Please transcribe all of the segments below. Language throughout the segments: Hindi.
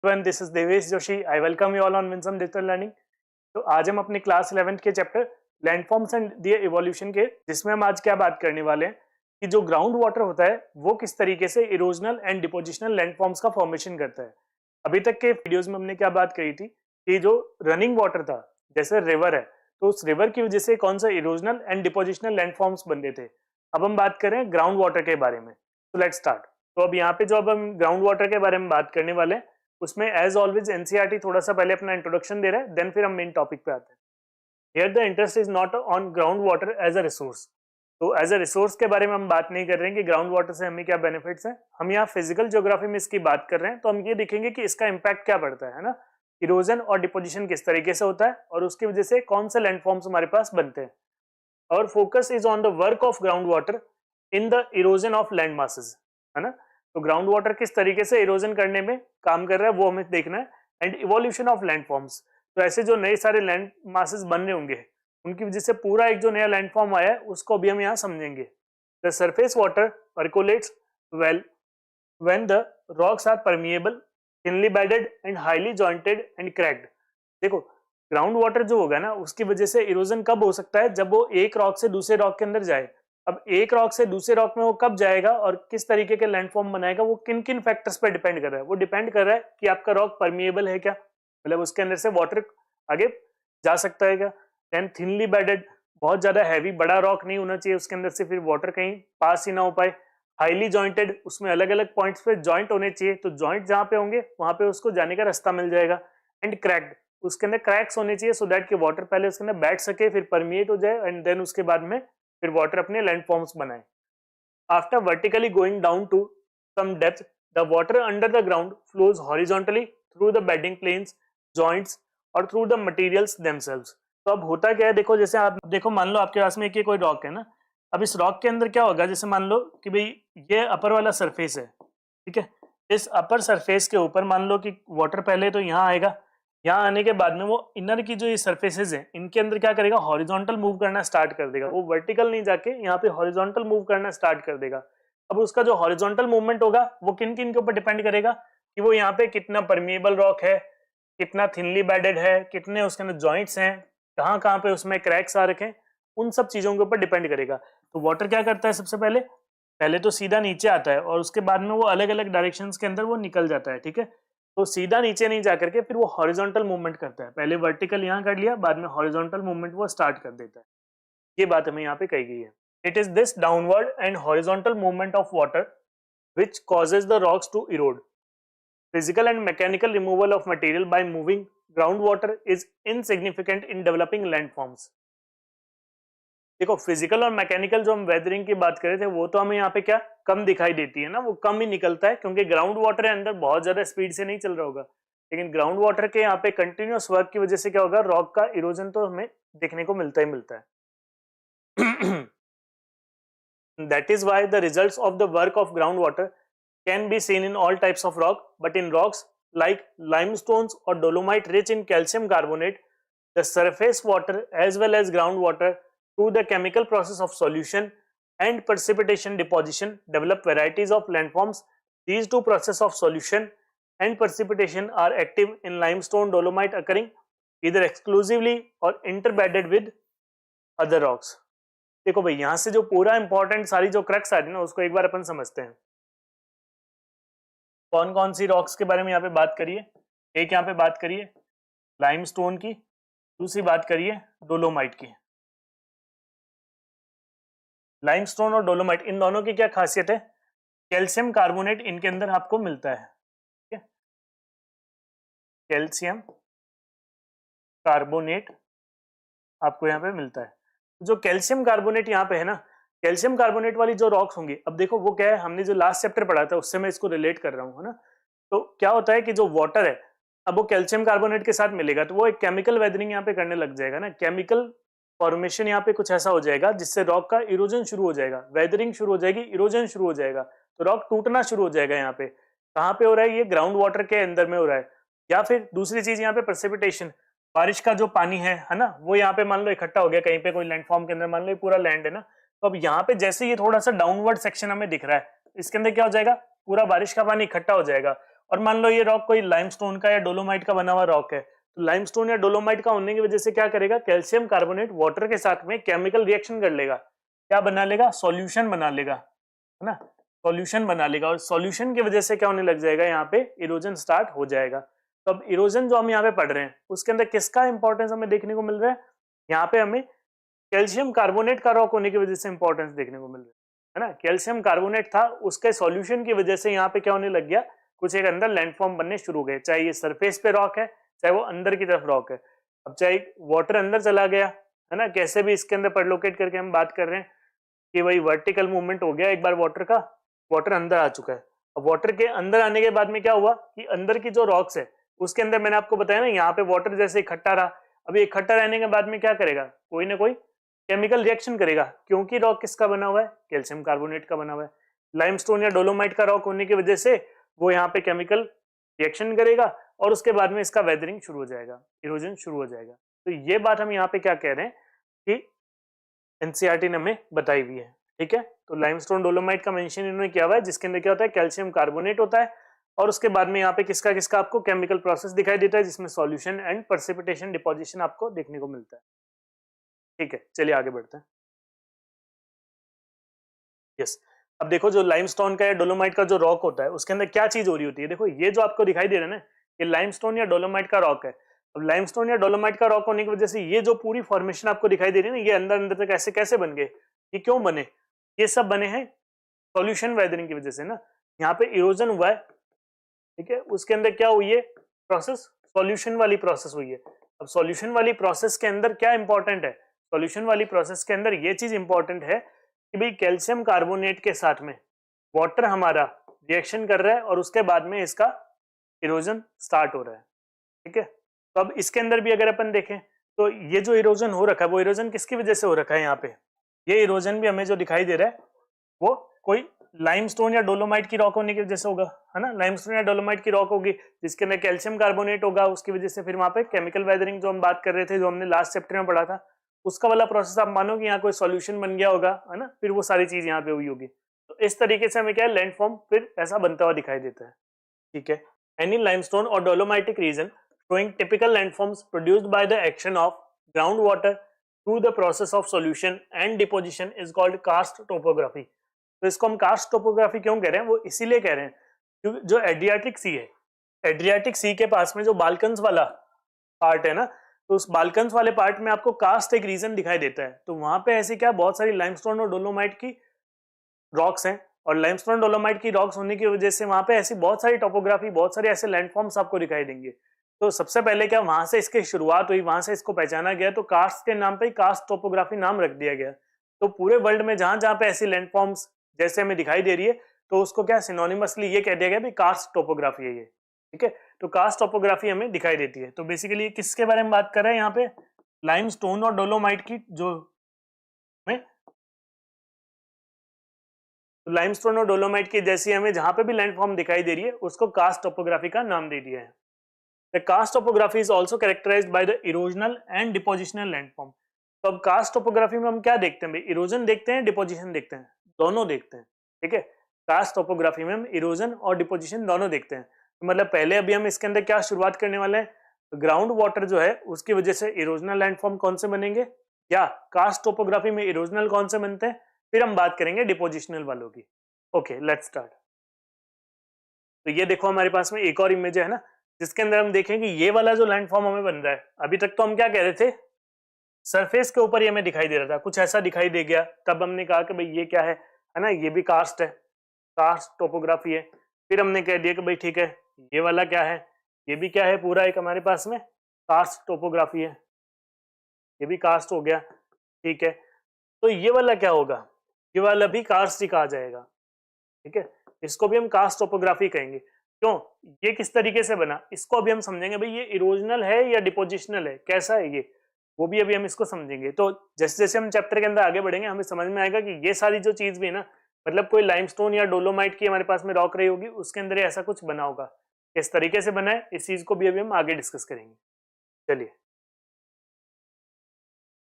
everyone, this is Devesh Joshi. I welcome you all on Winsome Digital Learning. तो आज हम अपनी क्लास 11th के chapter landforms and their evolution के, जिसमें हम आज क्या बात करने वाले हैं कि जो ग्राउंड वाटर होता है वो किस तरीके से इरोजनल एंड डिपोजिशनल लैंडफॉर्म्स का फॉर्मेशन करता है। अभी तक के वीडियोस में हमने क्या बात करी थी कि जो रनिंग वाटर था, जैसे रिवर है, तो उस रिवर की वजह से कौन सा इरोजनल एंड डिपोजिशनल लैंडफॉर्म्स बनते थे। अब हम बात करें ग्राउंड वाटर के बारे में, तो लेट्स स्टार्ट। तो अब यहाँ पे जो अब हम ग्राउंड वाटर के बारे में बात करने वाले हैं, उसमें एज ऑलवेज एनसीईआरटी थोड़ा सा पहले अपना इंट्रोडक्शन दे रहा है, देन फिर हम मेन टॉपिक पे आते हैं। Here the interest is not on ground water as a resource. तो एज अ रिसोर्स के बारे में हम बात नहीं कर रहे हैं कि ग्राउंड वाटर से हमें क्या बेनिफिट्स हैं। हम यहाँ फिजिकल ज्योग्राफी में इसकी बात कर रहे हैं, तो हम ये देखेंगे कि इसका इम्पैक्ट क्या पड़ता है ना, इरोजन और डिपोजिशन किस तरीके से होता है और उसकी वजह से कौन से लैंडफॉर्म्स हमारे पास बनते हैं। और focus is on the work of ground water in the erosion of land masses, है ना। तो ग्राउंड वाटर किस तरीके से इरोजन करने में काम कर रहा है वो हमें देखना है। एंड इवोल्यूशन ऑफ लैंडफॉर्म्स, तो ऐसे जो नए सारे लैंड मासेस बन रहे होंगे उनकी वजह से पूरा एक जो नया लैंडफॉर्म आया है उसको अभी हम यहाँ समझेंगे। The surface water percolates well when the rocks are permeable, thinly bedded and highly jointed and cracked. देखो, ग्राउंड वाटर जो होगा ना उसकी वजह से इरोजन कब हो सकता है, जब वो एक रॉक से दूसरे रॉक के अंदर जाए। अब एक रॉक से दूसरे रॉक में वो कब जाएगा और किस तरीके के लैंडफॉर्म बनाएगा, वो किन किन फैक्टर्स पर डिपेंड कर रहा है। वो डिपेंड कर रहा है कि आपका रॉक परमिएबल है क्या, मतलब उसके अंदर से वाटर आगे जा सकता है क्या। देन थिनली बेडेड, बहुत ज्यादा हैवी बड़ा रॉक नहीं होना चाहिए उसके अंदर से फिर वाटर कहीं पास ही ना हो पाए। हाईली जॉइंटेड, उसमें अलग अलग पॉइंट्स पे जॉइंट होने चाहिए, तो जॉइंट जहां पे होंगे वहां पे उसको जाने का रास्ता मिल जाएगा। एंड क्रैक्ड, उसके अंदर क्रैक्स होने चाहिए सो दैट कि वाटर पहले उसके अंदर बैठ सके, फिर परमिएट हो जाए एंड देन उसके बाद में फिर वाटर अपने लैंडफॉर्म्स बनाए। After vertically going down to some depth, the water under the ground flows horizontally through the bedding planes, joints और थ्रू द मटेरियल्स देमसेल्व्स। तो अब होता क्या है, देखो जैसे आप देखो, मान लो आपके पास में एक कोई रॉक है ना। अब इस रॉक के अंदर क्या होगा, जैसे मान लो कि भाई ये अपर वाला सरफेस है, ठीक है। इस अपर सरफेस के ऊपर मान लो कि वाटर पहले तो यहाँ आएगा, यहाँ आने के बाद में वो इनर की जो ये सरफेसेस हैं इनके अंदर क्या करेगा, हॉरिजॉन्टल मूव करना स्टार्ट कर देगा। वो वर्टिकल नहीं जाके यहाँ पे हॉरिजॉन्टल मूव करना स्टार्ट कर देगा। अब उसका जो हॉरिजॉन्टल मूवमेंट होगा वो किन किन के ऊपर डिपेंड करेगा कि वो यहाँ पे कितना परमिएबल रॉक है, कितना थिनली बेडेड है, कितने उसके अंदर जॉइंट्स हैं, कहाँ कहाँ पे उसमें क्रैक्स आ रखे हैं, उन सब चीजों के ऊपर डिपेंड करेगा। तो वाटर क्या करता है, सबसे पहले पहले तो सीधा नीचे आता है और उसके बाद में वो अलग अलग डायरेक्शंस के अंदर वो निकल जाता है, ठीक है। तो सीधा नीचे नहीं जाकर के फिर वो हॉरिजॉन्टल मूवमेंट करता है। पहले वर्टिकल यहाँ कर लिया, बाद में हॉरिजॉन्टल मूवमेंट वो स्टार्ट कर देता है। ये बात हमें यहाँ पे कही गई है। It is this downward and horizontal movement of water which causes the rocks to erode. Physical and mechanical removal of material by moving groundwater is insignificant in developing landforms. देखो, फिजिकल और मैकेनिकल जो हम वेदरिंग की बात कर रहे थे वो तो हमें यहाँ पे क्या कम दिखाई देती है ना, वो कम ही निकलता है क्योंकि ग्राउंड वाटर है अंदर बहुत ज्यादा स्पीड से नहीं चल रहा होगा। लेकिन ग्राउंड वाटर के यहाँ पे कंटिन्यूअस वर्क की वजह से क्या होगा, रॉक का इरोजन तो हमें देखने को मिलता ही मिलता है। That is why the results of the work of ground water can be seen in all types of rock, but in rocks like limestones or dolomite rich in calcium carbonate, the surface water as well as groundwater through the chemical process of solution and precipitation deposition develop varieties of landforms. These two processes of solution and precipitation are active in limestone dolomite, occurring either exclusively or interbedded with other rocks. देखो भाई, यहाँ से जो पूरा इंपॉर्टेंट सारी जो क्रक्स आ रही है ना उसको एक बार अपन समझते हैं। कौन कौन सी रॉक्स के बारे में यहाँ पे बात करिए, एक यहाँ पे बात करिए लाइमस्टोन की, दूसरी बात करिए डोलोमाइट की। लाइमस्टोन और डोलोमाइट, इन दोनों की क्या खासियत है, कैल्शियम कार्बोनेट इनके अंदर आपको मिलता है, ठीक है। कैल्शियम कार्बोनेट आपको यहाँ पे मिलता है। जो कैल्शियम कार्बोनेट यहाँ पे है ना, कैल्शियम कार्बोनेट वाली जो रॉक्स होंगी, अब देखो वो क्या है, हमने जो लास्ट चैप्टर पढ़ा था उससे मैं इसको रिलेट कर रहा हूँ, है ना। तो क्या होता है कि जो वाटर है अब वो कैल्शियम कार्बोनेट के साथ मिलेगा तो वो एक केमिकल वेदरिंग यहाँ पे करने लग जाएगा ना, केमिकल फॉर्मेशन यहाँ पे कुछ ऐसा हो जाएगा जिससे रॉक का इरोजन शुरू हो जाएगा, वेदरिंग शुरू हो जाएगी, इरोजन शुरू हो जाएगा, तो रॉक टूटना शुरू हो जाएगा। यहाँ पे कहाँ पे हो रहा है, ये ग्राउंड वाटर के अंदर में हो रहा है। या फिर दूसरी चीज यहाँ पे प्रेसिपिटेशन, बारिश का जो पानी है ना, वो यहाँ पे मान लो इकट्ठा हो गया कहीं पे कोई लैंडफॉर्म के अंदर, मान लो पूरा लैंड है ना, तो अब यहाँ पे जैसे ये थोड़ा सा डाउनवर्ड सेक्शन हमें दिख रहा है, इसके अंदर क्या हो जाएगा, पूरा बारिश का पानी इकट्ठा हो जाएगा और मान लो ये रॉक कोई लाइमस्टोन का या डोलोमाइट का बना हुआ रॉक है, तो लाइमस्टोन या डोलोमाइट का होने की वजह से क्या करेगा, कैल्शियम कार्बोनेट वाटर के साथ में केमिकल रिएक्शन कर लेगा, क्या बना लेगा, सॉल्यूशन बना लेगा, है ना, सॉल्यूशन बना लेगा, और सॉल्यूशन की वजह से क्या होने लग जाएगा, यहाँ पे इरोजन स्टार्ट हो जाएगा। तो अब इरोजन जो हम यहाँ पे पढ़ रहे हैं उसके अंदर किसका इंपॉर्टेंस हमें देखने को मिल रहा है, यहाँ पे हमें कैल्शियम कार्बोनेट का रॉक होने की वजह से इंपॉर्टेंस देखने को मिल रहा है ना। कैल्शियम कार्बोनेट था, उसके सॉल्यूशन की वजह से यहाँ पे क्या होने लग गया, कुछ एक अंदर लैंडफॉर्म बनने शुरू हो गए, चाहे ये सरफेस पे रॉक है चाहे वो अंदर की तरफ रॉक है। अब चाहे वाटर अंदर चला गया, है ना, कैसे भी इसके अंदर परलोकेट करके हम बात कर रहे हैं कि भाई वर्टिकल मूवमेंट हो गया एक बार वाटर का, वाटर अंदर आ चुका है। अब वाटर के अंदर आने के बाद में क्या हुआ कि अंदर की जो रॉक्स है उसके अंदर मैंने आपको बताया ना, यहाँ पे वाटर जैसे इकट्ठा रहा, अभी इकट्ठा रहने के बाद में क्या करेगा, कोई ना कोई केमिकल रिएक्शन करेगा, क्योंकि रॉक किसका बना हुआ है, कैल्शियम कार्बोनेट का बना हुआ है। लाइमस्टोन या डोलोमाइट का रॉक होने की वजह से वो यहाँ पे केमिकल रिएक्शन करेगा और उसके बाद में इसका वेदरिंग शुरू हो जाएगा, इरोजन शुरू हो जाएगा। तो ये बात हम यहाँ पे क्या कह रहे हैं कि एनसीईआरटी ने हमें बताई हुई है, ठीक है। तो लाइमस्टोन डोलोमाइट का मेंशन इन्होंने किया हुआ है, जिसके अंदर क्या होता है, कैल्शियम कार्बोनेट होता है, और उसके बाद में यहाँ पे किसका किसका आपको केमिकल प्रोसेस दिखाई देता है, जिसमें सॉल्यूशन एंड प्रेसिपिटेशन डिपोजिशन आपको देखने को मिलता है, ठीक है। चलिए आगे बढ़ते हैं। यस, अब देखो जो लाइमस्टोन का या डोलोमाइट का जो रॉक होता है उसके अंदर क्या चीज हो रही होती है, देखो ये जो आपको दिखाई दे रहा है ना, ये लाइमस्टोन या डोलोमाइट का रॉक है। अब लाइमस्टोन या डोलोमाइट का रॉक होने की वजह से ये जो पूरी फॉर्मेशन आपको दिखाई दे रही है ना, ये अंदर अंदर तक ऐसे कैसे बन गए, ये क्यों बने, ये सब बने हैं सॉल्यूशन वेदरिंग की वजह से ना। यहाँ पे इरोजन हुआ है, ठीक है, उसके अंदर क्या हुई है प्रोसेस, सॉल्यूशन वाली प्रोसेस हुई है। अब सॉल्यूशन वाली प्रोसेस के अंदर क्या इंपॉर्टेंट है, सॉल्यूशन वाली प्रोसेस के अंदर ये चीज इंपॉर्टेंट है कि भाई कैल्शियम कार्बोनेट के साथ में वाटर हमारा रिएक्शन कर रहा है और उसके बाद में इसका इरोजन स्टार्ट हो रहा है, ठीक है। तो अब इसके अंदर भी अगर अपन देखें तो ये जो इरोजन हो रखा है वो इरोजन किसकी वजह से हो रखा है, यहाँ पे ये इरोजन भी हमें जो दिखाई दे रहा है वो कोई लाइमस्टोन या डोलोमाइट की रॉक होने की वजह से होगा, है ना, लाइमस्टोन या डोलोमाइट की रॉक होगी जिसके अंदर कैल्शियम कार्बोनेट होगा, उसकी वजह से फिर वहां पे केमिकल वेदरिंग जो हम बात कर रहे थे, जो हमने लास्ट चैप्टर में पढ़ा था, उसका वाला प्रोसेस आप मानो कि यहाँ कोई सॉल्यूशन बन गया होगा, है ना, फिर वो सारी चीज यहाँ पे हुई होगी। तो इस तरीके से हमें क्या है, लैंडफॉर्म फिर ऐसा बनता हुआ दिखाई देता है, ठीक है। एनी लाइमस्टोन और डोलोमाइटिक reason showing typical landforms produced by the action of groundwater through the process of solution and deposition is called karst topography। तो इसको हम कास्ट टोपोग्राफी क्यों कह रहे हैं, वो इसीलिए कह रहे हैं क्योंकि जो एड्रियाटिक सी है, एड्रियाटिक सी के पास में जो बाल्कन्स वाला पार्ट है ना, तो उस बाल्कन्स वाले पार्ट में आपको कास्ट एक रीजन दिखाई देता है। तो वहां पे ऐसे क्या बहुत सारी लाइमस्टोन और डोलोमाइट की रॉक्स हैं, और लाइमस्टोन डोलोमाइट की रॉक्स होने की वजह से वहां पे ऐसी बहुत सारी टोपोग्राफी, बहुत सारे ऐसे लैंडफॉर्म्स आपको दिखाई देंगे। तो सबसे पहले क्या वहां से इसकी शुरुआत हुई, वहां से इसको पहचाना गया, तो कास्ट के नाम पे ही कास्ट टोपोग्राफी नाम रख दिया गया। तो पूरे वर्ल्ड में जहां जहां पे ऐसी लैंडफॉर्म्स जैसे हमें दिखाई दे रही है तो उसको क्या सिनोनिमसली ये कह दिया गया भी कास्ट टोपोग्राफी है ये, ठीक है। तो कास्ट टोपोग्राफी हमें दिखाई देती है। तो बेसिकली किसके बारे में बात कर रहे हैं यहाँ पे, लाइमस्टोन और डोलोमाइट की, जो में लाइमस्टोन और डोलोमाइट की जैसी हमें जहां पे भी लैंडफॉर्म दिखाई दे रही है उसको कास्ट टोपोग्राफी का नाम दे दिया है। The karst topography is also characterized by the erosional and depositional landform। तो अब कास्ट टोपोग्राफी में हम क्या देखते हैं भाई, इरोजन देखते हैं, डिपोजिशन देखते हैं, दोनों देखते हैं, ठीक है। कास्ट टोपोग्राफी में हम इरोजन और डिपोजिशन दोनों देखते हैं। तो मतलब पहले अभी हम इसके अंदर क्या शुरुआत करने वाले हैं, ग्राउंड वाटर जो है उसकी वजह से इरोजनल लैंडफॉर्म कौन से बनेंगे, या कास्ट टोपोग्राफी में इरोजनल कौन से बनते हैं, फिर हम बात करेंगे डिपोजिशनल वालों की। Okay let's start. तो ये देखो हमारे पास में एक और इमेज है ना, जिसके अंदर हम देखें कि ये वाला जो लैंडफॉर्म हमें बन रहा है, अभी तक तो हम क्या कह रहे थे, सरफेस के ऊपर ये हमें दिखाई दे रहा था, कुछ ऐसा दिखाई दे गया, तब हमने कहा कि भाई ये क्या है ना, ये भी कास्ट है, कास्ट टोपोग्राफी है। फिर हमने कह दिया कि भाई ठीक है, ये वाला क्या है, ये भी क्या है, पूरा एक हमारे पास में कास्ट टोपोग्राफी है, ये भी कास्ट हो गया, ठीक है। तो ये वाला क्या होगा, ये वाला भी कास्ट ही कहा जाएगा, ठीक है, इसको भी हम कास्ट टोपोग्राफी कहेंगे। क्यों, ये किस तरीके से बना, इसको अभी हम समझेंगे भाई ये इरोजनल है या डिपोजिशनल है, कैसा है ये, वो भी अभी हम इसको समझेंगे। तो जैसे जैसे हम चैप्टर के अंदर आगे बढ़ेंगे हमें समझ में आएगा कि ये सारी जो चीज भी है ना, मतलब कोई लाइमस्टोन या डोलोमाइट की हमारे पास में रॉक रही होगी, उसके अंदर ऐसा कुछ बना होगा, किस तरीके से बना है इस चीज को भी अभी हम आगे डिस्कस करेंगे। चलिए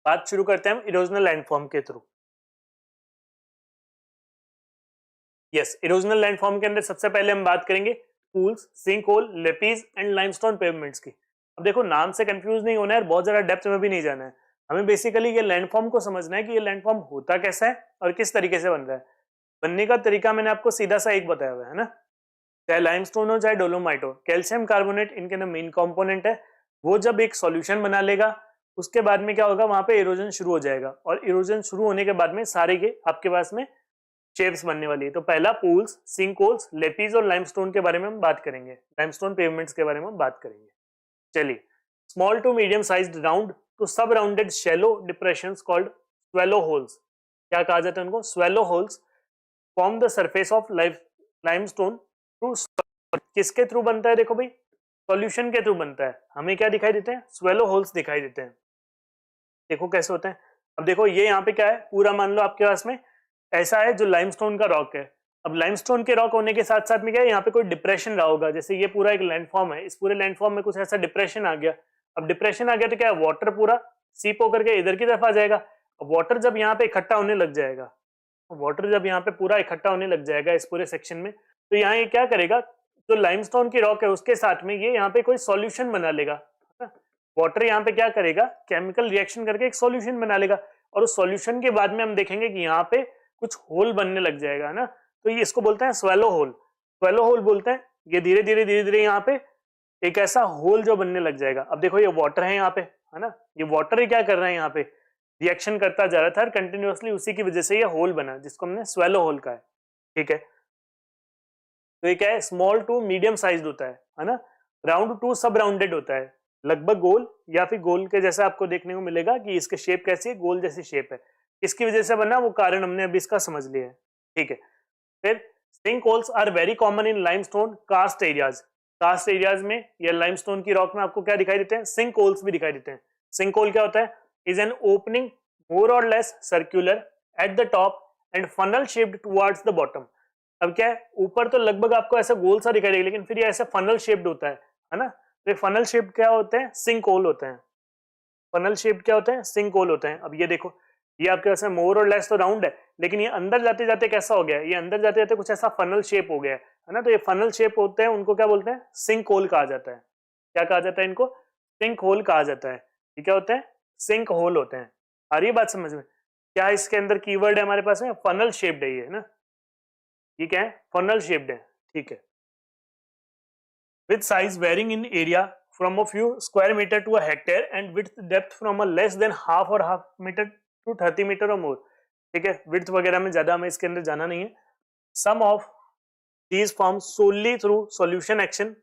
बात शुरू करते हैं हम इरोजनल लैंडफॉर्म के थ्रू। यस, इरोजनल लैंडफॉर्म के अंदर सबसे पहले हम बात करेंगे pools, sink hole, lapies and limestone pavements की। अब देखो नाम से कंफ्यूज नहीं होना है, बहुत ज्यादा डेप्थ में भी नहीं जाना है, हमें बेसिकली ये लैंडफॉर्म को समझना है कि ये लैंडफॉर्म होता कैसा है और किस तरीके से बन रहा है। बनने का तरीका मैंने आपको सीधा सा एक बताया हुआ है ना, चाहे लाइमस्टोन हो चाहे डोलोमाइट हो, कैल्शियम कार्बोनेट इनके अंदर मेन कंपोनेंट है। वो जब एक सॉल्यूशन बना लेगा उसके बाद में क्या होगा, वहां पे इरोजन शुरू हो जाएगा, और इरोजन शुरू होने के बाद में सारे के आपके पास में शेप्स बनने वाली है। तो पहला पूल्स, सिंक होल्स, लेपीज और लाइमस्टोन के बारे में हम बात करेंगे, लाइमस्टोन पेवमेंट्स के बारे में हम बात करेंगे। चलिए, small to medium sized round to sub rounded shallow depressions called swallow holes, क्या कहा जाता है उनको, swallow holes, form the surface of limestone through. किसके थ्रू बनता है, देखो भाई सॉल्यूशन के थ्रू बनता है। हमें क्या दिखाई देते हैं, स्वेलो होल्स दिखाई देते हैं। देखो कैसे होते हैं। अब देखो ये यहाँ पे क्या है, पूरा मान लो आपके पास में ऐसा है जो लाइमस्टोन का रॉक है। अब लाइमस्टोन के रॉक होने के साथ साथ में क्या है, यहाँ पे कोई डिप्रेशन रहा होगा, जैसे ये पूरा एक लैंडफॉर्म है, इस पूरे लैंडफॉर्म में कुछ ऐसा डिप्रेशन आ गया। अब डिप्रेशन आ गया तो क्या है, वाटर पूरा सीप होकर के इधर की तरफ आ जाएगा। वाटर जब यहाँ पे इकट्ठा होने लग जाएगा, वाटर जब यहाँ पे पूरा इकट्ठा होने लग जाएगा इस पूरे सेक्शन में, तो यहाँ ये क्या करेगा, जो लाइमस्टोन की रॉक है उसके साथ में ये यहाँ पे कोई सॉल्यूशन बना लेगा। वाटर यहाँ पे क्या करेगा, केमिकल रिएक्शन करके एक सॉल्यूशन बना लेगा, और उस सॉल्यूशन के बाद में हम देखेंगे कि यहाँ पे कुछ होल बनने लग जाएगा ना, तो ये इसको बोलते हैं स्वेलो होल। स्वेलो होल बोलते हैं, ये धीरे धीरे यहाँ पे एक ऐसा होल जो बनने लग जाएगा। अब देखो ये वाटर है यहाँ पे, है ना, ये वाटर ही क्या कर रहा है, यहाँ पे रिएक्शन करता जा रहा था कंटिन्यूअसली, उसी की वजह से ये होल बना जिसको हमने स्वेलो होल कहा है। ठीक है, तो ये क्या है, स्मॉल टू मीडियम साइज होता है ना, राउंड टू सब राउंडेड होता है, लगभग गोल या फिर गोल के जैसा आपको देखने को मिलेगा कि इसके शेप कैसी है, गोल जैसी शेप है। इसकी वजह से बना वो कारण हमने अभी इसका समझ लिया है। ठीक है, फिर sink holes are very common in limestone karst areas. Karst areas में या लाइमस्टोन की रॉक में आपको क्या दिखाई देते हैं, सिंक होल्स भी दिखाई देते हैं। सिंक होल क्या होता है, इज एन ओपनिंग मोर और less circular at the top and funnel shaped towards the bottom. अब क्या है, ऊपर तो लगभग आपको ऐसा गोल सा दिखाई देगा, लेकिन फिर ये ऐसा फनल शेप्ड होता है ना। तो फनल शेप क्या होते हैं, सिंक होल होते हैं। फनल शेप क्या होते हैं, सिंक होल होते हैं। अब ये देखो, ये आपके पास मोर और लेस तो राउंड है, लेकिन ये अंदर जाते जाते कैसा हो गया, ये अंदर जाते जाते कुछ ऐसा फनल शेप हो गया है ना। तो ये फनल शेप होते हैं, उनको क्या बोलते हैं, सिंक होल कहा जाता है। क्या कहा जाता है इनको, सिंक होल कहा जाता है। ये क्या होते हैं, सिंक होल होते हैं। आ रही है बात समझ में, क्या इसके अंदर कीवर्ड है हमारे पास में, फनल शेप्ड है ये ना, ये क्या है, फनल शेप्ड है। ठीक है, with size varying in area from a few square meter to a hectare and width depth from a less than half or half meter to 30 meter or more। ठीक है, width वगैरह में ज्यादा हमें इसके अंदर जाना नहीं है। some of these forms solely through solution action,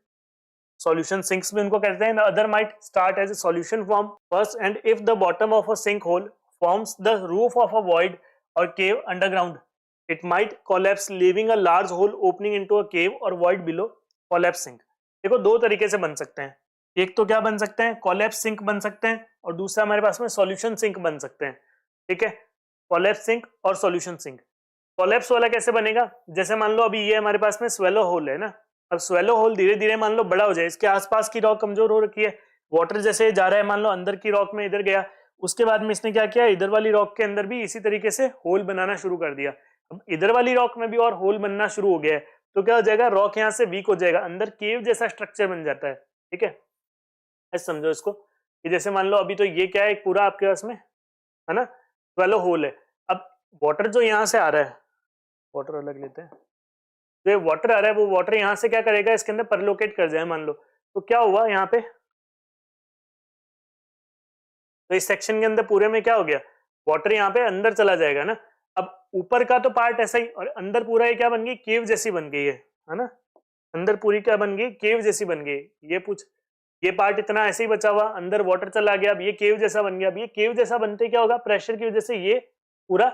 solution sinks भी उनको कहते हैं। the other might start as a solution form first, and if the bottom of a sink hole forms the roof of a void or cave underground, it might collapse leaving a large hole opening into a cave or void below collapse sink। देखो दो तरीके से बन सकते हैं, एक तो क्या बन सकते हैं, कोलैप्स सिंक बन सकते हैं, और दूसरा हमारे पास में सॉल्यूशन सिंक बन सकते हैं। ठीक है, कोलैप्स सिंक और सॉल्यूशन सिंक। कोलैप्स वाला कैसे बनेगा, जैसे मान लो अभी ये हमारे पास में स्वेलो होल है ना, अब स्वेलो होल धीरे धीरे मान लो बड़ा हो जाए, इसके आसपास की रॉक कमजोर हो रखी है, वाटर जैसे जा रहा है, मान लो अंदर की रॉक में इधर गया, उसके बाद में इसने क्या किया, इधर वाली रॉक के अंदर भी इसी तरीके से होल बनाना शुरू कर दिया। अब इधर वाली रॉक में भी और होल बनना शुरू हो गया है, तो क्या हो जाएगा, रॉक यहाँ से वीक हो जाएगा, अंदर केव जैसा स्ट्रक्चर बन जाता है। ठीक है, ऐसे समझो इसको कि जैसे मान लो अभी तो ये क्या है, एक पूरा आपके पास में है ना स्वेलो होल है। अब वाटर जो यहाँ से आ रहा है, वाटर अलग लेते हैं, तो ये वाटर आ रहा है, वो वाटर यहाँ से क्या करेगा, इसके अंदर परलोकेट कर जाए मान लो, तो क्या हुआ यहाँ पे, तो इस सेक्शन के अंदर पूरे में क्या हो गया, वाटर यहाँ पे अंदर चला जाएगा ना। अब ऊपर का तो पार्ट ऐसा ही, और अंदर पूरा ये क्या बन गई, केव जैसी बन गई है ना, अंदर पूरी क्या बन गई, केव जैसी बन गई। ये पार्ट इतना ऐसे ही बचा हुआ, अंदर वाटर चला गया, अब ये केव जैसा बन गया। अब ये केव जैसा बनते क्या होगा, प्रेशर की वजह से ये पूरा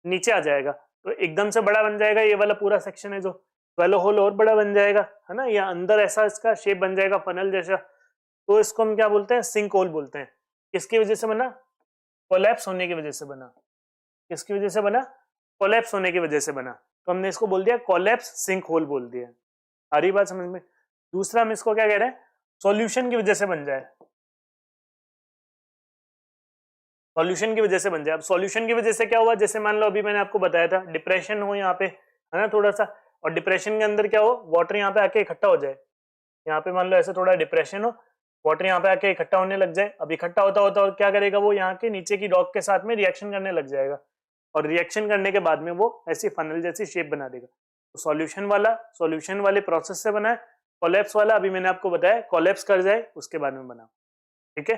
नीचे आ जाएगा, तो एकदम से बड़ा बन जाएगा, ये वाला पूरा सेक्शन है जो स्वेलो होल और बड़ा बन जाएगा, है ना, या अंदर ऐसा इसका शेप बन जाएगा फनल जैसा, तो इसको हम क्या बोलते हैं, सिंक होल बोलते हैं। किसकी वजह से बना, कोलैप्स होने की वजह से बना। किसकी वजह से बना, कोलैप्स होने की वजह से बना, तो हमने इसको बोल दिया कोलैप्स सिंक होल बोल दिया। आ रही बात समझ में। दूसरा हम इसको क्या कह रहे हैं, सॉल्यूशन की वजह से बन जाए, सॉल्यूशन की वजह से बन जाए। अब सॉल्यूशन की वजह से क्या हुआ, जैसे मान लो अभी मैंने आपको बताया था डिप्रेशन हो यहाँ पे, है ना, थोड़ा सा, और डिप्रेशन के अंदर क्या हो, वाटर यहाँ पे आके इकट्ठा हो जाए। यहाँ पे मान लो ऐसे थोड़ा डिप्रेशन हो, वाटर यहाँ पे आके इकट्ठा होने लग जाए। अब इकट्ठा होता होता और क्या करेगा, वो यहाँ के नीचे की रॉक के साथ में रिएक्शन करने लग जाएगा, और रिएक्शन करने के बाद में वो ऐसी फनल जैसी शेप बना देगा। तो सॉल्यूशन वाले प्रोसेस से बना है। कोलैप्स वाला अभी मैंने आपको बताया कोलैप्स कर जाए उसके बाद में बना, ठीक है।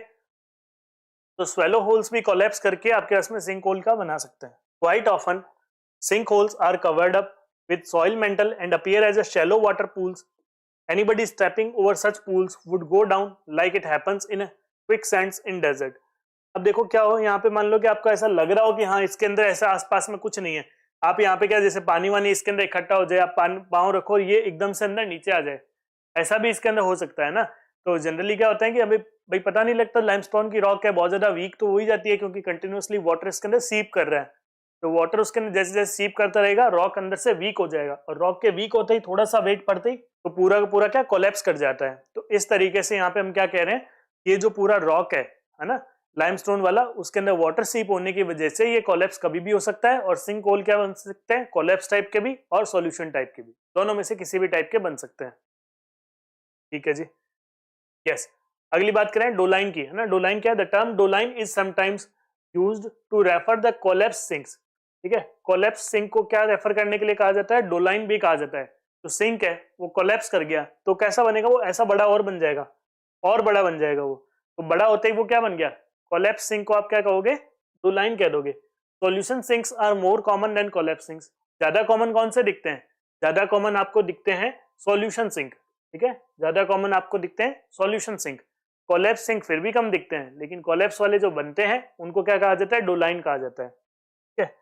तो स्वेलो होल्स भी कोलैप्स करके आपके पास में सिंक होल का बना सकते हैं। Quite often sink holes are covered up with soil mantle and appear as a shallow water pools. Anybody stepping over such pools would go down like it happens in quicksands in desert. अब देखो क्या हो, यहाँ पे मान लो कि आपको ऐसा लग रहा हो कि हाँ इसके अंदर ऐसा आसपास में कुछ नहीं है, आप यहाँ पे क्या जैसे पानी वानी इसके अंदर इकट्ठा हो जाए, आप पाँव रखो ये एकदम से अंदर नीचे आ जाए, ऐसा भी इसके अंदर हो सकता है ना। तो जनरली क्या होता है कि हमें भाई पता नहीं लगता, लाइमस्टोन की रॉक है बहुत ज्यादा वीक तो हो ही जाती है क्योंकि कंटिन्यूसली वाटर इसके अंदर सीप कर रहा है। तो वाटर उसके अंदर जैसे जैसे सीप करता रहेगा रॉक अंदर से वीक हो जाएगा, और रॉक के वीक होते ही थोड़ा सा वेट पड़ते ही तो पूरा का पूरा क्या कोलैप्स कर जाता है। तो इस तरीके से यहाँ पे हम क्या कह रहे हैं, ये जो पूरा रॉक है ना लाइमस्टोन वाला, उसके अंदर वाटर सीप होने की वजह से ये कोलैप्स कभी भी हो सकता है। और सिंक होल क्या बन सकते हैं, कोलैप्स टाइप के भी और सॉल्यूशन टाइप के भी, दोनों में से किसी भी टाइप के बन सकते हैं, ठीक है जी। यस, अगली बात करें डोलाइन की, है ना। डोलाइन क्या है, the term doline is sometimes used to refer the collapse sinks, ठीक है। कोलैप्स सिंक को क्या रेफर करने के लिए कहा जाता है, डोलाइन भी कहा जाता है। तो सिंक है वो कोलैप्स कर गया तो कैसा बनेगा, वो ऐसा बड़ा और बन जाएगा, और बड़ा बन जाएगा वो। तो बड़ा होते ही वो क्या बन गया, कोलैप्स सिंक को आप क्या कहोगे, डोलाइन कह दोगे। Solution sinks are more common than collapse sinks. ज्यादा कॉमन कौन से दिखते हैं, ज्यादा कॉमन आपको दिखते हैं सॉल्यूशन सिंक, ठीक है, ज्यादा कॉमन आपको दिखते हैं सॉल्यूशन सिंक। कोलैप्स सिंक फिर भी कम दिखते हैं, लेकिन कोलैप्स वाले जो बनते हैं उनको क्या कहा जाता है, डोलाइन कहा जाता है, ठीक है।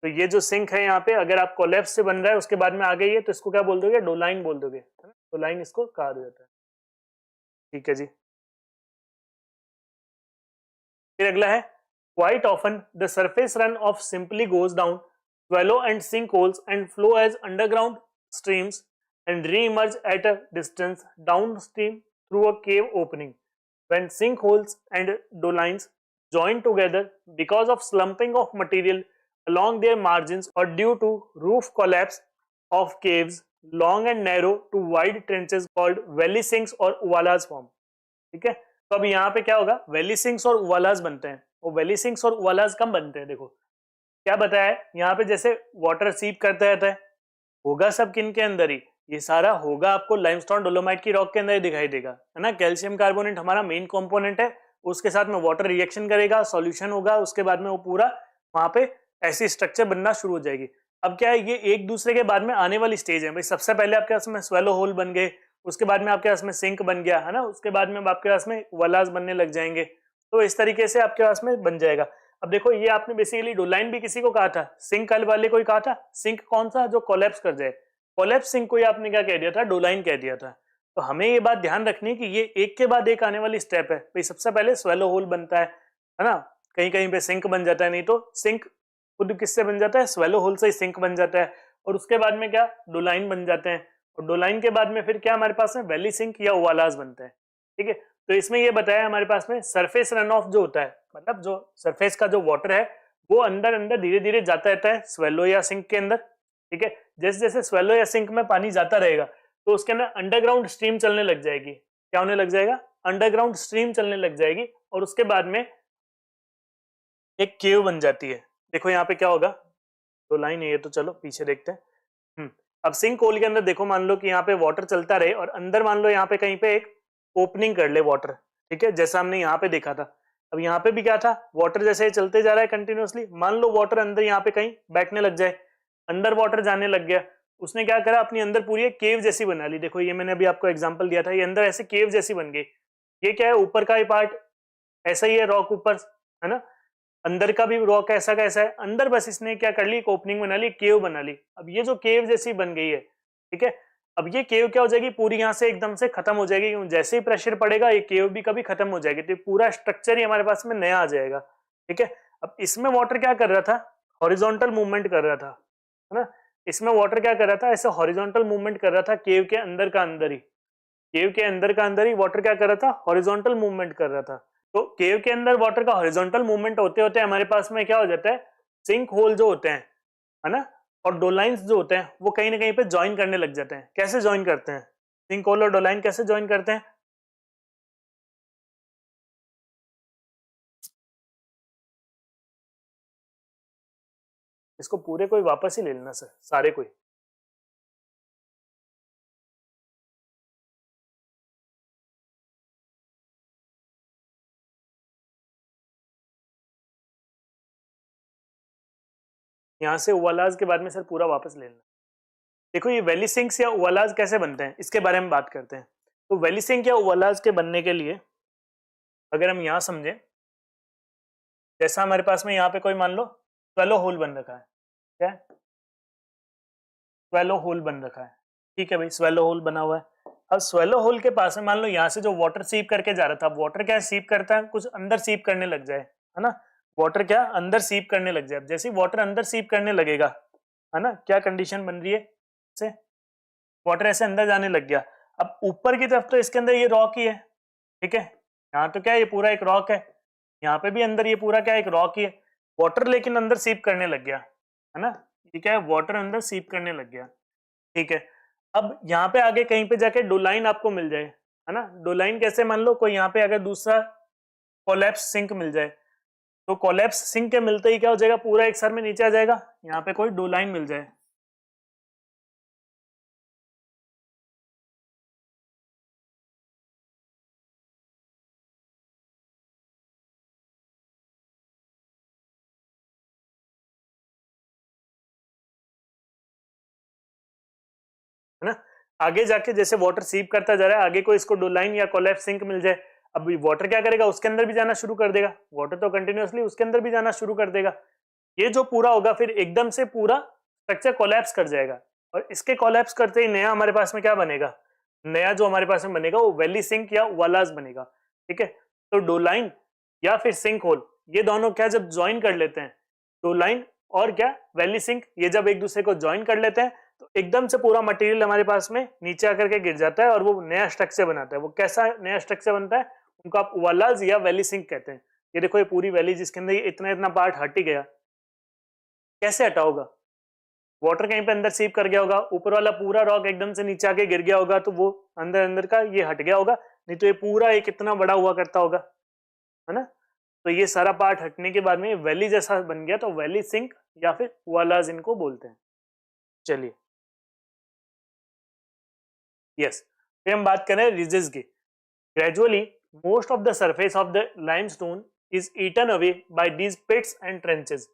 तो ये जो सिंक है यहाँ पे अगर आप कोलैप्स से बन रहा है उसके बाद में आ गई है तो इसको क्या बोल दोगे, डोलाइन बोल दोगे, है ना। डोलाइन इसको कहा जाता है, ठीक है जी। फिर अगला है quite often the surface run of simply goes down swallow and sink holes and flow as underground streams and re-emerge at a distance downstream through a cave opening. When sink holes and dolines join together because of slumping of material along their margins or due to roof collapse of caves long and narrow to wide trenches called valley sinks or uvalas form, ठीक है। तो अब यहाँ पे क्या होगा, वैली सिंक्स और उवालास बनते हैं। वो वैली सिंक्स और उवालास कम बनते हैं, देखो क्या बताया है यहाँ पे, जैसे वाटर सीप करता रहता है, होगा सब किन के अंदर ही, ये सारा होगा आपको लाइमस्टोन डोलोमाइट की रॉक के अंदर ही दिखाई देगा, है ना। कैल्शियम कार्बोनेट हमारा मेन कंपोनेंट है, उसके साथ में वाटर रिएक्शन करेगा, सॉल्यूशन होगा, उसके बाद में वो पूरा वहां पे ऐसी स्ट्रक्चर बनना शुरू हो जाएगी। अब क्या है, ये एक दूसरे के बाद में आने वाली स्टेज है भाई। सबसे पहले आपके पास में स्वेलो होल बन गए, उसके बाद में आपके पास में सिंक बन गया, है ना, उसके बाद में आपके पास में वलास बनने लग जाएंगे। तो इस तरीके से आपके पास में बन जाएगा। अब देखो ये आपने बेसिकली डोलाइन भी किसी को कहा था, सिंक वाले को ही कहा था। सिंक कौन सा, जो कोलैप्स कर जाए, कोलैप्स सिंक को आपने क्या कह दिया था, डोलाइन कह दिया था। तो हमें ये बात ध्यान रखनी है कि ये एक के बाद एक आने वाली स्टेप है भाई। सबसे पहले स्वेलो होल बनता है ना, कहीं कहीं पे सिंक बन जाता है, नहीं तो सिंक खुद किससे बन जाता है, स्वेलो होल से ही सिंक बन जाता है। और उसके बाद में क्या, डोलाइन बन जाते हैं, और डोलाइन के बाद में फिर क्या हमारे पास में वैली सिंक या ओवालास बनते हैं, ठीक है। तो इसमें ये बताया हमारे पास में सरफेस रन ऑफ जो होता है, मतलब जो सरफेस का जो वाटर है वो अंदर अंदर धीरे धीरे जाता रहता है स्वेलो या सिंक के अंदर, ठीक है। जैसे जैसे स्वेलो या सिंक में पानी जाता रहेगा तो उसके अंदर अंडरग्राउंड स्ट्रीम चलने लग जाएगी। क्या होने लग जाएगा, अंडरग्राउंड स्ट्रीम चलने लग जाएगी, और उसके बाद में एक केव बन जाती है। देखो यहाँ पे क्या होगा, तो लाइन है ये, तो चलो पीछे देखते हैं। अब सिंक होल के अंदर देखो, मान लो कि यहाँ पे वाटर चलता रहे और अंदर मान लो यहाँ पे कहीं पे एक ओपनिंग कर ले वाटर, ठीक है, जैसा हमने यहाँ पे देखा था। अब यहाँ पे भी क्या था, वाटर जैसे चलते जा रहा है कंटिन्यूअसली, मान लो वाटर अंदर यहाँ पे कहीं बैठने लग जाए, अंदर वाटर जाने लग गया, उसने क्या करा, अपनी अंदर पूरी एक केव जैसी बना ली। देखो ये मैंने अभी आपको एग्जांपल दिया था, ये अंदर ऐसे केव जैसी बन गई। ये क्या है, ऊपर का ही पार्ट ऐसा ही है, रॉक ऊपर, है ना, अंदर का भी रॉक ऐसा कैसा है, अंदर बस इसने क्या कर ली, एक ओपनिंग बना ली, केव बना ली। अब ये जो केव जैसी बन गई है, ठीक है, अब ये केव क्या हो जाएगी, पूरी यहाँ से एकदम से खत्म हो जाएगी। जैसे ही प्रेशर पड़ेगा ये केव भी कभी खत्म हो जाएगी, तो पूरा स्ट्रक्चर ही हमारे पास में नया आ जाएगा, ठीक है। अब इसमें वाटर क्या कर रहा था, हॉरिजॉन्टल मूवमेंट कर रहा था, है ना। इसमें वाटर क्या कर रहा था, ऐसे हॉरिजॉन्टल मूवमेंट कर रहा था, केव के अंदर का अंदर ही, केव के अंदर का अंदर ही वाटर क्या कर रहा था, हॉरिजॉन्टल मूवमेंट कर रहा था। तो केव के अंदर वाटर का हॉरिजॉन्टल मूवमेंट होते होते हमारे पास में क्या हो जाता है, सिंक होल जो होते हैं, है ना, और डोलाइंस जो होते हैं वो कहीं ना कहीं पे ज्वाइन करने लग जाते हैं। कैसे ज्वाइन करते हैं? सिंक और डोलाइन कैसे ज्वाइन करते हैं? इसको पूरे कोई वापस ही ले लेना सर, सारे कोई। यहाँ से ओवरलाज के बाद में सर पूरा वापस ले लेना। देखो ये वैली सिंक्स या ओवरलाज कैसे बनते हैं इसके बारे में बात करते हैं। तो वैली सिंक या ओवरलाज के बनने के लिए अगर हम यहाँ समझें, जैसा हमारे पास में यहाँ पे कोई मान लो स्वेलो होल बन रखा है, क्या स्वेलो होल बन रखा है, ठीक है भाई, स्वेलो होल बना हुआ है। अब स्वेलो होल के पास में मान लो यहाँ से जो वाटर सीप करके जा रहा था, वाटर क्या सीप करता है, कुछ अंदर सीप करने लग जाए, है ना, वाटर क्या अंदर सीप करने लग जाए। जैसे वाटर अंदर सीप करने लगेगा, है ना, क्या कंडीशन बन रही है, से वाटर ऐसे अंदर जाने लग गया। अब ऊपर की तरफ तो इसके अंदर ये रॉक ही है, ठीक है, यहाँ तो क्या है ये पूरा एक रॉक है, यहाँ पे भी अंदर ये पूरा क्या एक रॉक ही है। वाटर लेकिन अंदर सीप करने लग गया, है ना, ये क्या है वाटर अंदर सीप करने लग गया, ठीक है। अब यहाँ पे आगे कहीं पे जाके डोलाइन आपको मिल जाए, है ना, डोलाइन कैसे, मान लो कोई यहाँ पे अगर दूसरा कोलैप्स सिंक मिल जाए, तो कोलैप्स सिंक के मिलते ही क्या हो जाएगा, पूरा एक सर में नीचे आ जाएगा। यहाँ पे कोई डोलाइन मिल जाए, है ना, आगे जाके जैसे वाटर सीप करता जा रहा है, आगे को इसको डोलाइन या कोलैप्स सिंक मिल जाए, अब वाटर क्या करेगा, उसके अंदर भी जाना शुरू कर देगा, वाटर तो कंटिन्यूअसली उसके अंदर भी जाना शुरू कर देगा। ये जो पूरा होगा फिर एकदम से पूरा स्ट्रक्चर कोलैप्स कर जाएगा, और इसके कोलैप्स करते ही नया हमारे पास में क्या बनेगा, नया जो हमारे पास में बनेगा वो वैली सिंक या वालाज बनेगा, ठीक है। तो डोलाइन या फिर सिंक होल, ये दोनों क्या जब ज्वाइन कर लेते हैं, डोलाइन और क्या वैली सिंक, ये जब एक दूसरे को ज्वाइन कर लेते हैं तो एकदम से पूरा मटेरियल हमारे पास में नीचे आकर के गिर जाता है और वो नया स्ट्रक्चर बनाता है। वो कैसा नया स्ट्रक्चर बनता है, उनको आप वालाज या वैली सिंक कहते हैं। ये देखो ये पूरी वैली जिसके अंदर इतना इतना पार्ट हट ही गया, कैसे हटा होगा, वाटर कहीं पे अंदर सीप कर गया होगा, ऊपर वाला पूरा रॉक एकदम से नीचे आके गिर गया होगा तो वो अंदर अंदर का ये हट गया होगा, नहीं तो ये पूरा एक इतना बड़ा हुआ करता होगा, है ना। तो ये सारा पार्ट हटने के बाद में वैली जैसा बन गया, तो वैली सिंक या फिर वालाज इनको बोलते हैं। चलिए यस, फिर हम बात करें रिजेस की। Gradually most of the surface of the limestone is eaten away by these pits and trenches.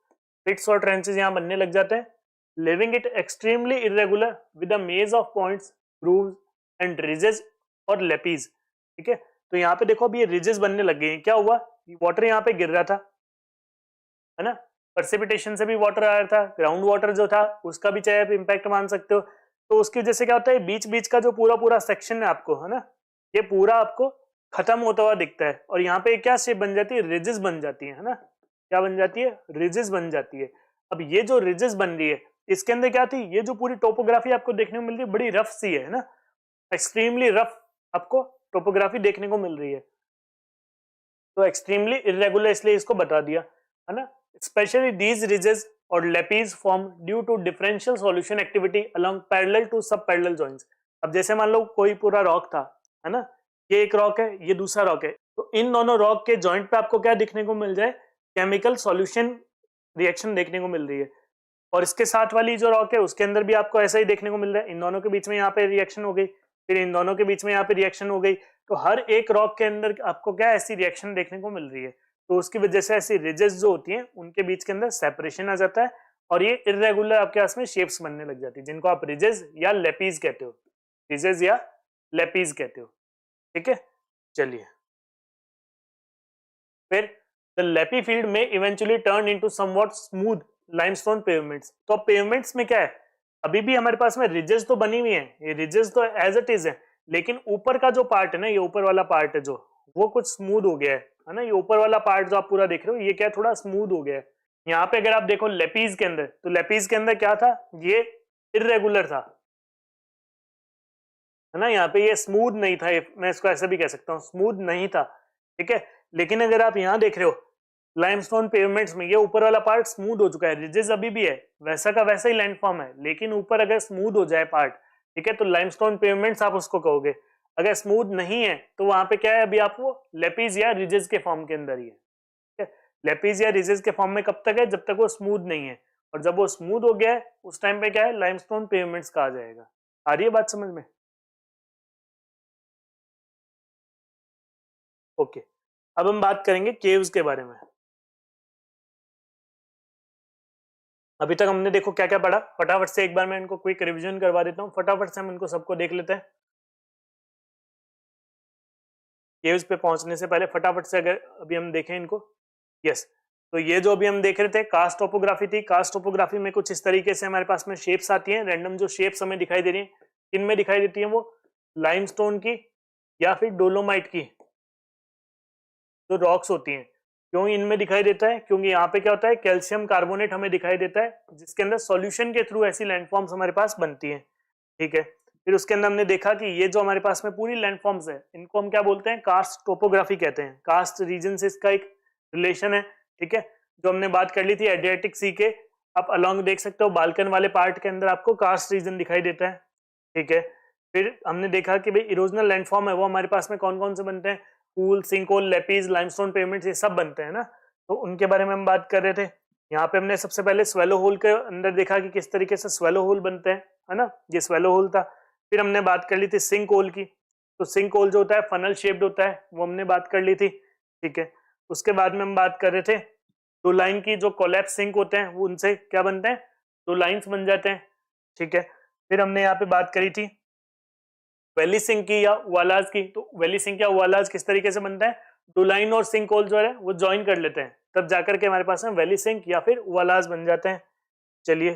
Pits और ट्रेंचेस यहाँ बनने लग जाते हैं, leaving it extremely irregular with a maze of points, grooves and ridges और लेपीज, ठीक है। तो यहाँ पे देखो अभी ये रिजेस बनने लग गए हैं, क्या हुआ, वाटर यहाँ पे गिर रहा था, है ना, प्रेसिपिटेशन से भी वाटर आ रहा था, ग्राउंड वाटर जो था उसका भी चाहे आप इम्पैक्ट मान सकते हो। तो उसकी वजह से क्या होता है, बीच बीच का जो पूरा पूरा सेक्शन है आपको, है ना, ये पूरा आपको खत्म होता हुआ दिखता है, और यहाँ पे क्या शेप बन जाती है, रिजेस बन जाती है ना, क्या बन जाती है, रिजेस बन जाती है। अब ये जो रिजेस बन रही है इसके अंदर क्या थी, ये जो पूरी टोपोग्राफी आपको देखने को मिल रही है बड़ी रफ सी है ना, एक्सट्रीमली रफ आपको टोपोग्राफी देखने को मिल रही है। तो एक्सट्रीमली इरेगुलर इसलिए इसको बता दिया, है ना। स्पेशली दीज रिजेस और lapies form due to differential solution activity along parallel to sub parallel joints. अब जैसे मान लो कोई पूरा रॉक था, है ना, ये एक रॉक है, ये दूसरा रॉक है, तो इन दोनों रॉक के जॉइंट पे आपको क्या दिखने को मिल जाए, केमिकल सॉल्यूशन रिएक्शन देखने को मिल रही है। और इसके साथ वाली जो रॉक है उसके अंदर भी आपको ऐसा ही देखने को मिल रहा है, इन दोनों के बीच में यहाँ पे रिएक्शन हो गई, फिर इन दोनों के बीच में यहाँ पे रिएक्शन हो गई, तो हर एक रॉक के अंदर आपको क्या ऐसी रिएक्शन देखने को मिल रही है। तो उसकी वजह से ऐसी रिजेस जो होती हैं उनके बीच के अंदर सेपरेशन आ जाता है, और ये इरेगुलर आपके पास में शेप्स बनने लग जाती है, जिनको आप रिजेस या लेपीज कहते हो, रिजेस या लेपीज कहते हो, ठीक है। चलिए फिर द लेपी फील्ड में eventually turn into somewhat smooth limestone pavements. तो अब पेवमेंट्स में क्या है, अभी भी हमारे पास में रिजेस तो बनी हुई है, ये रिजेस तो एज इट इज है, लेकिन ऊपर का जो पार्ट है ना, ये ऊपर वाला पार्ट है जो, वो कुछ स्मूथ हो गया है ना, ये ऊपर वाला पार्ट जो आप पूरा देख रहे हो ये क्या थोड़ा स्मूथ हो गया है। यहाँ पे अगर आप देखो लेपीज के अंदर, तो लेपीज के अंदर क्या था, ये इरेगुलर था, है ना, यहाँ पे ये स्मूथ नहीं था, मैं इसको ऐसे भी कह सकता हूँ, स्मूथ नहीं था, ठीक है। लेकिन अगर आप यहाँ देख रहे हो लाइमस्टोन पेवमेंट्स में ये ऊपर वाला पार्ट स्मूथ हो चुका है, रिजेस अभी भी है, वैसा का वैसा ही लैंडफॉर्म है, लेकिन ऊपर अगर स्मूथ हो जाए पार्ट, ठीक है, तो लाइमस्टोन पेवमेंट्स आप उसको कहोगे। अगर स्मूथ नहीं है तो वहां पे क्या है, अभी आपको लेपीज या रिजेस के फॉर्म के अंदर ही है, ठीक है। लेपीज या रिजेस के फॉर्म में कब तक है, जब तक वो स्मूथ नहीं है, और जब वो स्मूथ हो गया है उस टाइम पे क्या है, लाइमस्टोन पेवमेंट्स कहा जाएगा। आ रही है बात समझ में? ओके, अब हम बात करेंगे केव्स के बारे में। अभी तक हमने देखो क्या क्या पढ़ा, फटाफट से एक बार मैं इनको क्विक रिवीजन करवा देता हूँ, फटाफट से हम इनको सबको देख लेते हैं। केव्स पे पहुंचने से पहले फटाफट से अगर अभी हम देखें इनको, यस, तो ये जो अभी हम देख रहे थे कास्ट टोपोग्राफी थी। कास्ट टोपोग्राफी में कुछ इस तरीके से हमारे पास में शेप्स आती हैं, रैंडम जो शेप्स हमें दिखाई दे रही हैं, किन में दिखाई देती हैं, वो लाइमस्टोन की या फिर डोलोमाइट की जो रॉक्स होती हैं। क्यों इनमें दिखाई देता है, क्योंकि यहाँ पे क्या होता है, कैल्शियम कार्बोनेट हमें दिखाई देता है, जिसके अंदर सॉल्यूशन के थ्रू ऐसी लैंडफॉर्म्स हमारे पास बनती हैं, ठीक है। फिर उसके अंदर हमने देखा कि ये जो हमारे पास में पूरी लैंडफॉर्म्स है, इनको हम क्या बोलते हैं, कास्ट टोपोग्राफी कहते हैं। कास्ट रीजन से इसका एक रिलेशन है, ठीक है, जो हमने बात कर ली थी एड्रियाटिक सी के, आप अलॉन्ग देख सकते हो बाल्कन वाले पार्ट के अंदर आपको कास्ट रीजन दिखाई देता है, ठीक है। फिर हमने देखा कि भाई इरोजनल लैंडफॉर्म है वो हमारे पास में कौन कौन से बनते हैं, pool, sinkhole, lapies, limestone pavements, ये सब बनते हैं ना, तो उनके बारे में हम बात कर रहे थे। यहाँ पे हमने सबसे पहले स्वेलो होल के अंदर देखा कि किस तरीके से स्वेलो होल बनते हैं, है ना, ये स्वेलो होल था। फिर हमने बात कर ली थी सिंक होल की, तो सिंक होल जो होता है फनल शेप्ड होता है, वो हमने बात कर ली थी, ठीक है। उसके बाद में हम बात कर रहे थे दो लाइन की, जो कोलैप्स सिंक होते हैं वो उनसे क्या बनते हैं, दो लाइंस बन जाते हैं, ठीक है। फिर हमने यहाँ पे बात करी थी वैली सिंक की या उवालाज की, तो वैली सिंक या उवालाज किस तरीके से बनता है, दो लाइन और सिंक होल जो है वो ज्वाइन कर लेते हैं, तब जाकर के हमारे पास में वैली सिंक या फिर उवालाज बन जाते हैं। चलिए,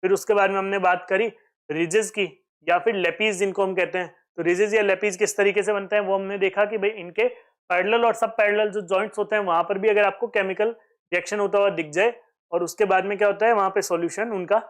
फिर उसके बाद में हमने बात करी रिजेस की या फिर लेपीज जिनको हम कहते हैं, तो रिजेस या लेपीज किस तरीके से बनते हैं, वो हमने देखा कि भाई इनके पैरेलल और सब पैरेलल जो जॉइंट्स होते हैं वहां पर भी अगर आपको केमिकल रिएक्शन होता हुआ दिख जाए, और उसके बाद में क्या होता है, वहां पे सॉल्यूशन उनका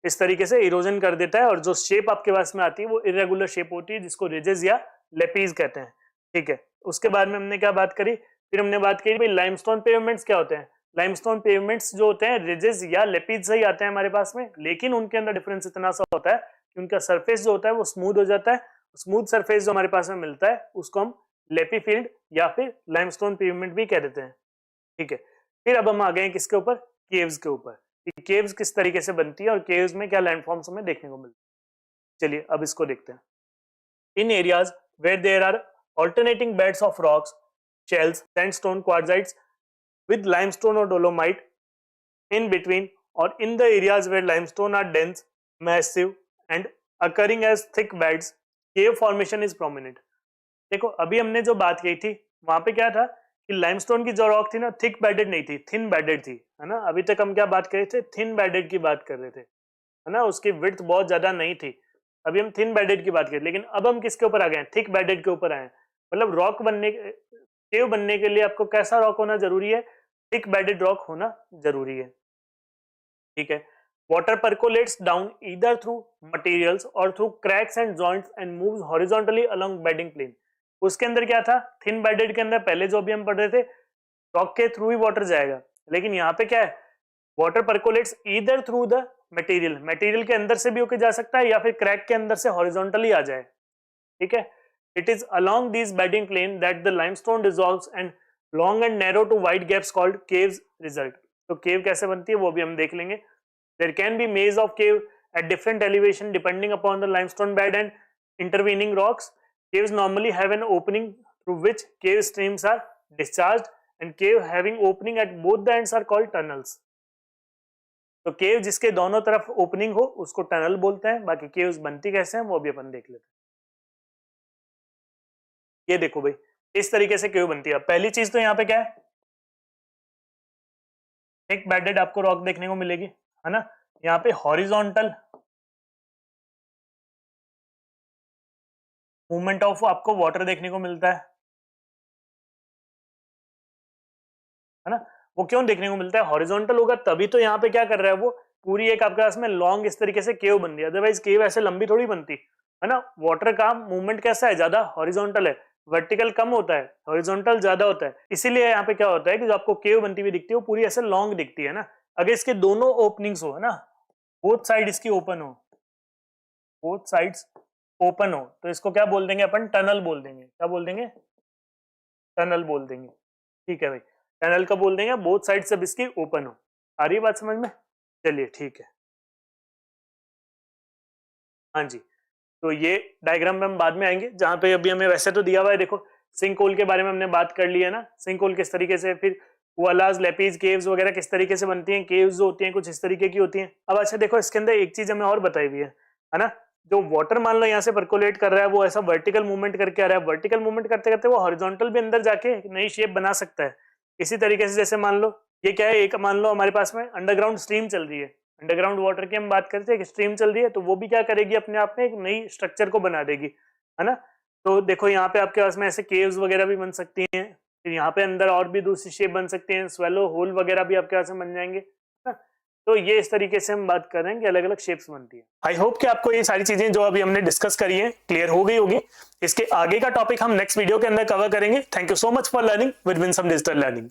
इस तरीके से इरोजन कर देता है, और जो शेप आपके पास में आती है वो इरेगुलर शेप होती है, जिसको रिजेस या लेपीज कहते हैं, ठीक है। उसके बाद में हमने क्या बात करी, फिर हमने बात करी भाई लाइमस्टोन पेवमेंट्स क्या होते हैं। लाइमस्टोन पेवमेंट्स जो होते हैं रिजेस या लेपीज से ही आते हैं हमारे पास में, लेकिन उनके अंदर डिफरेंस इतना सा होता है कि उनका सरफेस जो होता है वो स्मूथ हो जाता है। स्मूथ सरफेस जो हमारे पास में मिलता है उसको हम लेपीफील्ड या फिर लाइमस्टोन पेवमेंट भी कह देते हैं, ठीक है। फिर अब हम आ गए किसके ऊपर, केव्स के ऊपर, कि केव्स किस तरीके से बनती है और केव्स में क्या लैंडफॉर्म्स हमें देखने को मिलते हैं। चलिए अब इसको देखते हैं। In areas where there are alternating beds of rocks, shells, sandstone, quartzites with limestone or dolomite in between, or in the areas where limestone are dense, massive and occurring as thick beds, cave formation is prominent. देखो अभी हमने जो बात की थी वहां पे क्या था कि लाइमस्टोन की जो रॉक थी ना थिक बेडेड नहीं थी, थिन बेडेड थी, है ना। अभी तक हम क्या बात कर रहे थे, थिन बेडेड की बात कर रहे थे, है ना, उसकी विड्थ बहुत ज्यादा नहीं थी। अभी हम थिन बेडेड की बात करें, लेकिन अब हम किसके ऊपर आ गए, थिक बेडेड के ऊपर आए। मतलब रॉक बनने, केव बनने के लिए आपको कैसा रॉक होना जरूरी है, थिक बेडेड रॉक होना जरूरी है, ठीक है। Water percolates down either through materials or through cracks and joints and moves horizontally along bedding plane. उसके अंदर क्या था, थिन बेडेड के अंदर पहले जो अभी हम पढ़ रहे थे रॉक के थ्रू ही वाटर जाएगा, लेकिन यहाँ पे क्या है, water percolates either through the material, material के अंदर से भी होके जा सकता है या फिर क्रैक के अंदर से हॉरिजॉन्टली आ जाए, ठीक है। It is along these bedding plane that the limestone dissolves and long and narrow to wide gaps called caves result. तो cave कैसे बनती है वो भी हम देख लेंगे। There can be maze of cave at different elevation depending upon the limestone bed and intervening rocks. Caves normally have an opening through which cave streams are discharged, and cave having opening at both the ends are called tunnels. तो केव जिसके दोनों तरफ ओपनिंग हो उसको टनल बोलते हैं। बाकी केव्स बनती कैसे हैं वो भी अपन देख लेते हैं। ये देखो भाई इस तरीके से केव बनती है। पहली चीज तो यहाँ पे क्या है, एक बेडेड आपको रॉक देखने को मिलेगी, है ना। यहाँ पे हॉरिजॉन्टल मूवमेंट ऑफ आपको वाटर देखने को मिलता है ना। वो क्यों देखने को मिलता है, हॉरिजॉन्टल होगा तभी तो यहाँ पे क्या कर रहा है वो, पूरी एक आपके पास में लॉन्ग इस तरीके से केव बन रही है, अदरवाइज केव ऐसे लंबी थोड़ी बनती, है ना। वाटर का मूवमेंट कैसा है, ज्यादा हॉरिजॉन्टल है, वर्टिकल कम होता है, हॉरिजॉन्टल ज्यादा होता है। इसीलिए यहाँ पे क्या होता है कि जो आपको केव बनती हुई दिखती है वो पूरी ऐसे लॉन्ग दिखती है ना। अगर इसके दोनों ओपनिंग्स हो, है ना, बोथ साइड इसकी ओपन हो, बोथ साइड्स ओपन हो, तो इसको क्या बोल देंगे अपन? टनल बोल देंगे। क्या बोल देंगे? टनल बोल देंगे। ठीक है भाई, टनल का बोल देंगे बोथ साइड सब इसकी ओपन हो। आ रही है बात समझ में? चलिए ठीक है। हाँ जी, तो ये डायग्राम में हम बाद में आएंगे। जहां पे अभी हमें वैसे तो दिया हुआ है, देखो सिंक होल के बारे में हमने बात कर ली है ना, सिंक होल किस तरीके से, फिर वालाज, लेपीज, केव्स वगैरह किस तरीके से बनती हैं, केव्स जो होती हैं कुछ इस तरीके की होती हैं। अब अच्छा देखो, इसके अंदर एक चीज हमें और बताई हुई है ना, जो वाटर मान लो यहाँ से परकोलेट कर रहा है, वो ऐसा वर्टिकल मूवमेंट करके आ रहा है, वर्टिकल मूवमेंट करते करते वो हॉरिजॉन्टल भी अंदर जाके नई शेप बना सकता है। इसी तरीके से जैसे मान लो ये क्या है, एक मान लो हमारे पास में अंडरग्राउंड स्ट्रीम चल रही है, अंडरग्राउंड वाटर की हम बात करते हैं, स्ट्रीम चल रही है, तो वो भी क्या करेगी, अपने आप में एक नई स्ट्रक्चर को बना देगी, है ना। तो देखो यहाँ पे आपके पास में ऐसे केव्स वगैरह भी बन सकती हैं, फिर यहाँ पे अंदर और भी दूसरी शेप बन सकती हैं, स्वेलो होल वगैरह भी आपके पास में बन जाएंगे, है ना। तो ये इस तरीके से हम बात कर रहे हैं कि अलग अलग शेप्स बनती है। आई होप कि आपको ये सारी चीजें जो अभी हमने डिस्कस करी है क्लियर हो गई होगी। इसके आगे का टॉपिक हम नेक्स्ट वीडियो के अंदर कवर करेंगे। Thank you so much for learning with Winsome digital learning.